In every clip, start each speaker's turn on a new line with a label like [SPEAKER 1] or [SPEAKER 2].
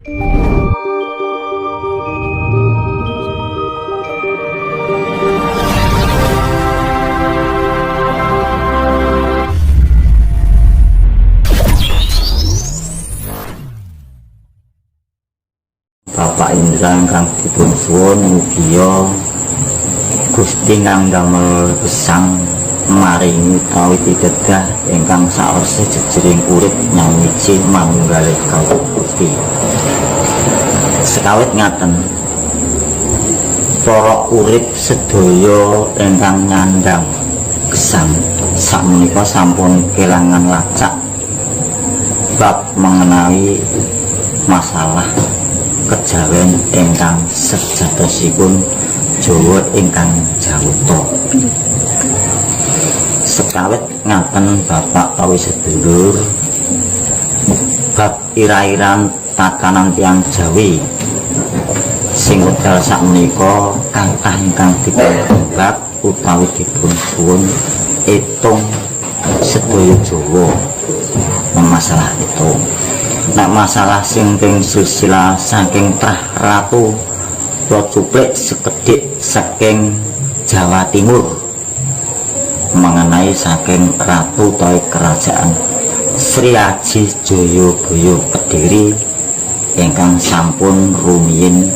[SPEAKER 1] Bapak Indra ingkang dipun suwun mugia Gusti ngandamel gesang maringi utawi pitedah ingkang saorse jejering urip nyawiji manunggaling kawula Gusti. Sekawit ngaten, para urip sedaya ingkang nyandang gesang sakmenika sampun kelangan lacak bab mengenai masalah kejawen ingkang sejatosipun Jawa ingkang jawata. Sekawit ngaten Bapak kawi sedulur, bab ira-iran tatanan tiyang Jawi sing wedal sakmenika kathah ingkang dipun utawi dipun suwun etung sedaya Jawa masalah itu. Nek masalah sing ping silsilah saking Trah Ratu Cuplik sekedhik saking Jawa Timur mengenai saking Ratu utawi kerajaan Sri Aji Jayabaya Kediri ingkang sampun rumiyin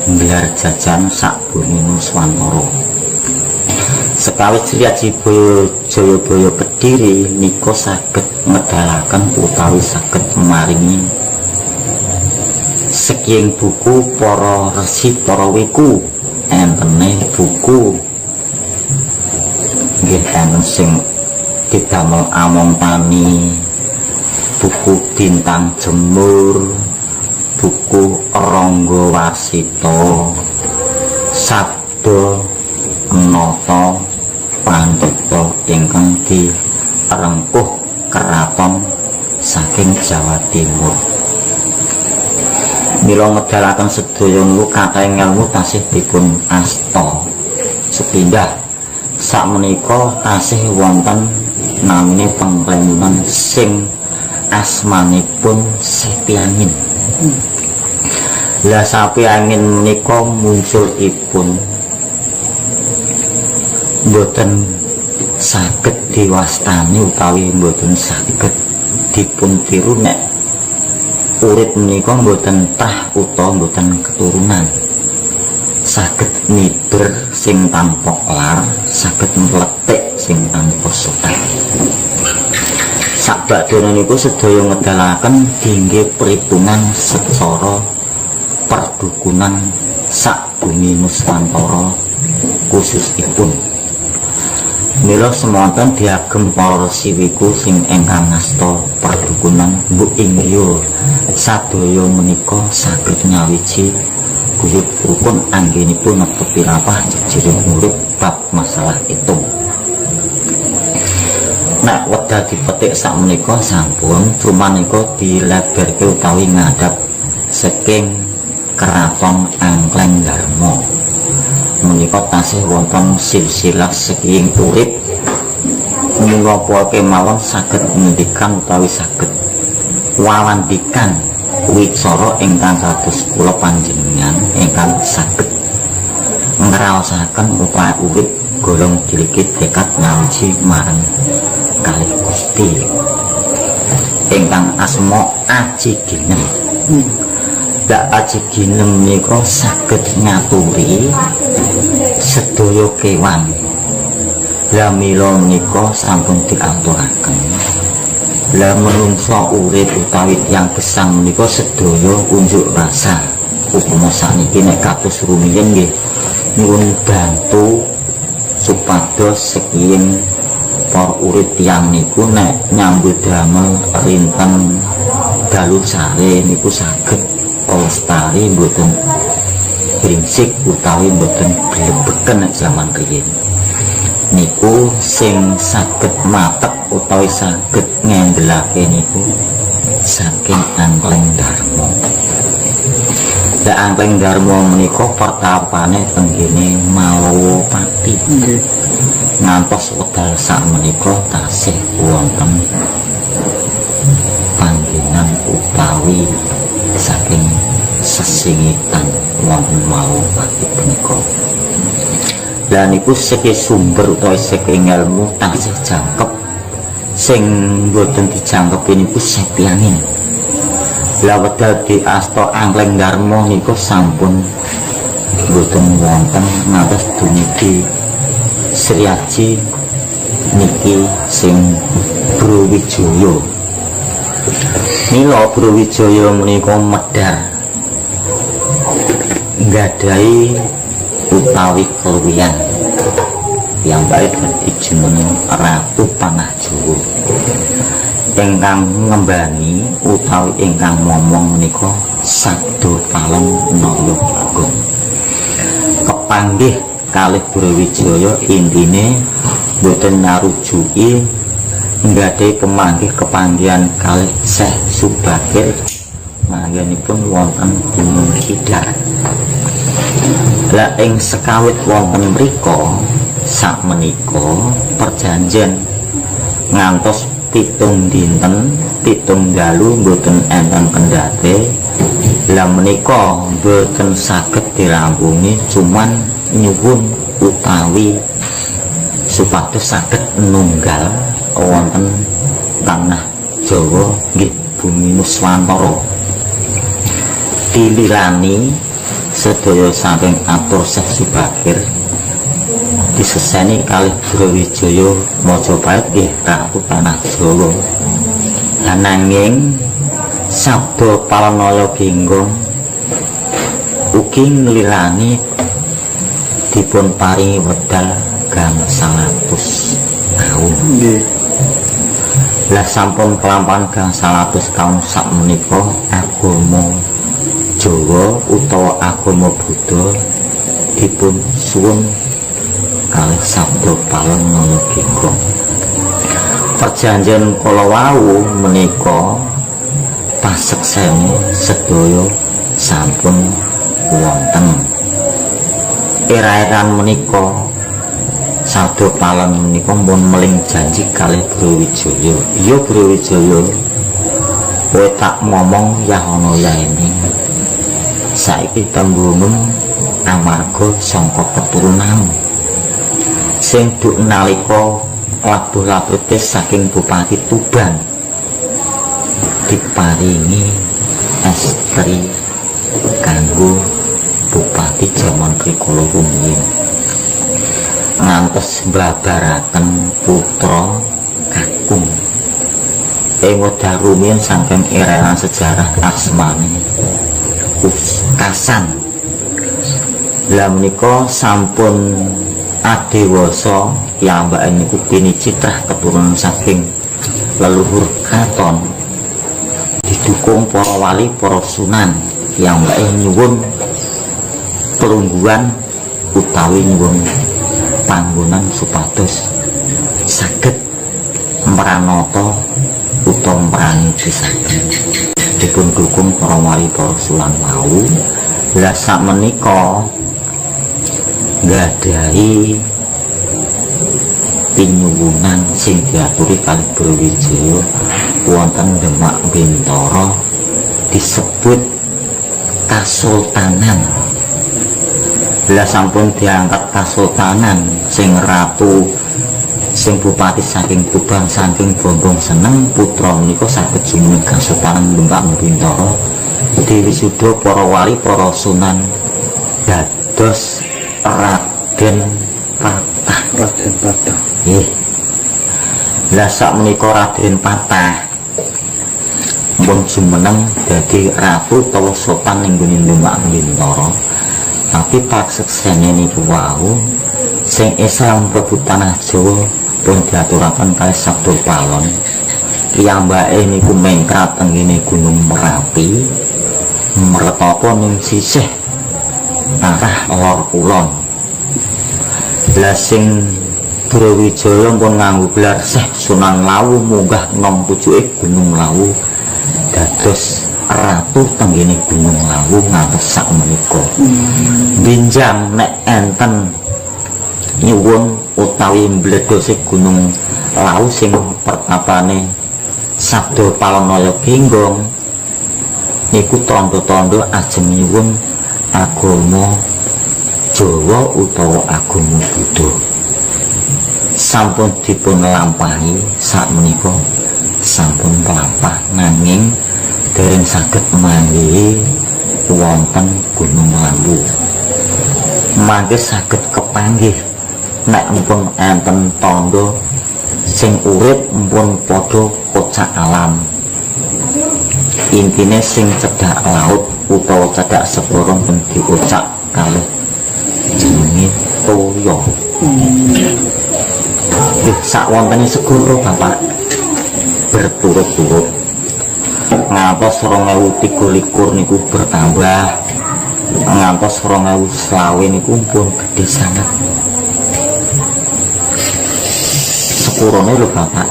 [SPEAKER 1] nggelar jajan sakbumi Nuswantara. Sekawit Sri Aji Jayabaya Kediri nika saged ngedalaken utawi saged maringi sekian buku para resi para wiku entene buku nggih enten sing didamel Among Tani, buku Bintang Jemur, buku Rangga Warsita, Sabda Nata Pantata ingkang direngkuh keraton saking Jawa Timur. Mila ngedalaken sedaya niku kathah ngelmu tasih dipun asta sepindah. Sakmenika tasih wonten namine pengklemunan sing asmanipun Sepi Angin. Lah Sepi Angin menika munculipun mboten saged diwastani utawi mboten saged dipun tiru nek urip menika mboten tah utawa mboten keturunan, saged miber sing tanpa lar, saged mletik sing tanpa sotak. Sakbadana niku sedaya ngedalaken dinggih perhitungan secara perdukunan sak bumi Nuswantara khususipun. Mila semonten diagem para siwiku sing ingkang ngasta perdukunan mbok inggih sadaya menika saged nyawiji guyub rukun anggenipun netepi rapah jejering urip bab masalah itu. Nek wedal dipetik sakmenika sampun cumanika dileberke utawi ngadhap saking Keraton Angkleng Darma. Menika tasih wonten silsilah sekiing urip menapa kemawon saged ngendikan utawi saged wawandikan wicara ingkang kados kula panjenengan ingkang saged ngraosaken utawi urip golong diligit tekad nyawiji marang kalih Gusti ingkang asma Aji Ginem. Dak Aji Ginem menika saged ngaturi sedaya kewan. Lah mila menika sampun diaturaken. Lah menungsa urip utawi tiyang gesang menika sedaya unjuk rasa. Upama sakniki nek kados rumiyin nggih nyuwun bantu supados sekian para urip tiyang niku nek nyambut damel rinten dalu sare niku saged lestari mboten prinsip utawi mboten blebeken nek zaman riyin niku sing saged matek utawi saged ngendelake niku saking Angkleng Darma. Lah Angkleng Darma menika pertapane tenggene Malawapati. Ngantos wedal sakmenika tasih wonten panggenan utawi saking sesingitan wonten mau mati punika. Lah niku seke sumber utawa seke ilmu tansih jangkep sing boten dijangkep niku Setyangin. Lah wedal di asta Angkleng Darmo niku sampun boten wonten ngantos dumugi Sriaji niki sing Brawijaya. Mila Brawijaya menika medhar nggadahi utawi keluwihan yang baik dijenengi Ratu Panah Jawa ingkang ngembani utawi ingkang momong menika Sabda Palem Nayaginggung. Kepanggih kalih Brawijaya intine boten narujuki nggadahi kepanggihan kalih Syekh Subakir manggenipun wonten Gunung Kidar. Lah ing sekawit wonten mriko sakmenika perjanjian ngantos 7 dinten 7 dalu boten enten kendhate. Lah menika boten saged dirampungi cuman nyuwun utawi supados saged nunggal wonten tanah Jawa nggih bumi Nuswantara dilirani sedaya saking atur Syekh Subakir diseseni kalih Brawijaya Majapahit nggih Ratu Panah Jawa. Ananging Sabda Palem Nayaginggung ugi nglirani dipun paringi wedal gangsal atus taun. Lah sampun kelampahan gangsal atus taun sakmenika agama Jawa utawa agama Buddha dipun suwun kalih Sabda Palem Nayaginggung. Perjanjian kala wau menika pasekseni sedaya sampun wonten. Era-eran menika Sabda Palem menika pun meling janji kalih Brawijaya. Iya Brawijaya, kowe tak ngomong ya ana yaene. Saiki tembungem amarga sangka keturunan sing duk nalika labuh-labuhe saking Bupati Tuban diparingi estri kanggo Bupati jaman rikala rumiyin ngantos mbabaraken putra kakung ing wedal rumiyin saking era sejarah asmane Kasan. Lah menika sampun adewasa piyambake niku pinicitrah keturunan saking leluhur kraton didukung para wali para sunan yang nyuwun pelungguhan utawi nyuwun panggonan supados saged mranata utawa mrangi pisaken dipun dukung para wali para sunan wau. Lah sakmenika nggadahi pinyuwunan sing diaturi kalih Brawijaya wonten Demak Bintara disebut Kasultanan. Lah sampun diangkat Kasultanan sing ratu sing bupati saking Tuban saking Bombong Seneng putra menika saged jumeneng Kasultanan Demak Bintara diwisuda para wali para sunan dados Raden Patah. Nggih. Lah sakmenika Raden Patah pun jumeneng dadi ratu utawa sultan ning Demak Bintara. Tapi paseksene niku wau sing esa mlebu tanah Jawa pun diaturaken kalih Sabda Palem. Piyambake niku mengkrat teng ngene Gunung Merapi mretapa ning sisih arah lor kulon. Lah sing Brawijaya pun nganggo gelar Syekh Sunan Lawu munggah nang pucuke Gunung Lawu dados ratu teng ngene Gunung Lawu ngantos sakmenika. Binjang nek enten nyuwun utawi mbledhose Gunung Lawu sing pertapane Sabda Palem Nayaginggung niku tandha-tandha ajengipun agama Jawa utawa agama Buddha. Sampun dipun lampahi sakmenika sampun mlampah nanging dereng saged manggihi wonten Gunung Lambu. Mangke saged kepanggih nek empun enten tandha sing urip empun padha kocak alam. Intine sing cedhak laut utawa cedhak segara pun diucap kalih jenenge toya. Sak wontene segara Bapak berturut-turut ngantos 2023 niku bertambah ngantos 2020 niku pun gede sangat sepurone lho Bapak.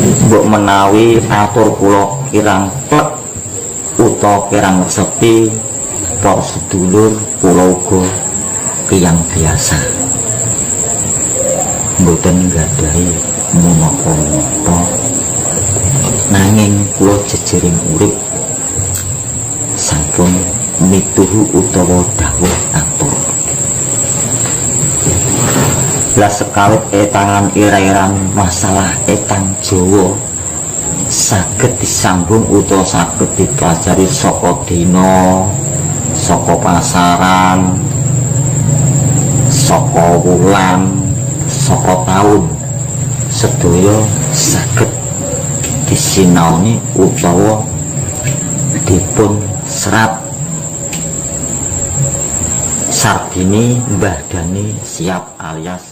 [SPEAKER 1] Mbok menawi atur kula kirang plek utawa kirang sepi para sedulur kula uga tiyang biasa mboten nggadhahi menapa-menapa nanging kula jejering urip sampun mituhu utawa dawuh atur. Lah sekawit etangan ira-iran masalah etang Jawa saged disambung utawa saged dipelajari saka dina, saka pasaran, saka wulan, saka taun, sedaya saged disinaoni utawa dipun serat Sarbini Mbah Dani siap alias